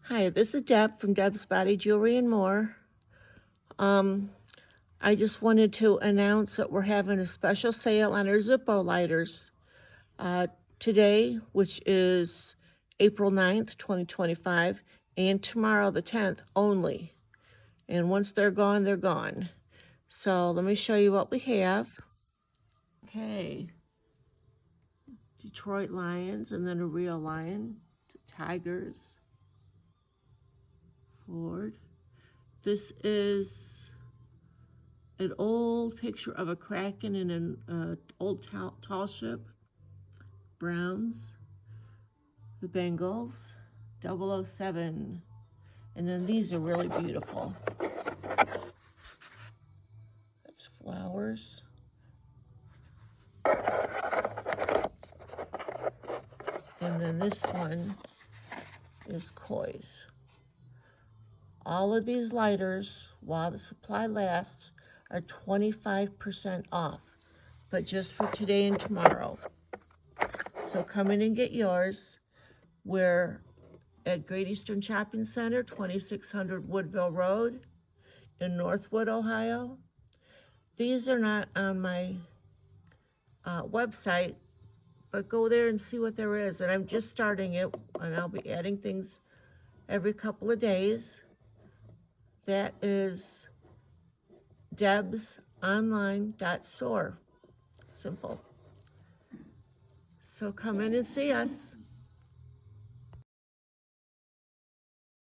Hi, this is Deb from Deb's Body Jewelry and More. I just wanted to announce that we're having a special sale on our Zippo lighters today, which is April 9th, 2025, and tomorrow, the 10th, only. And once they're gone, they're gone. So let me show you what we have. Okay, Detroit Lions, and then a real lion, tigers, Ford. This is an old picture of a kraken in an old tall ship. Browns, the Bengals, 007. And then these are really beautiful. That's flowers. And then this one is koi's. All of these lighters, while the supply lasts, are 25% off, but just for today and tomorrow. So come in and get yours. We're at Great Eastern Shopping Center, 2600 Woodville Road in Northwood, Ohio. These are not on my website, but go there and see what there is. And I'm just starting it, and I'll be adding things every couple of days. That is debsonline.store. Simple. So come in and see us.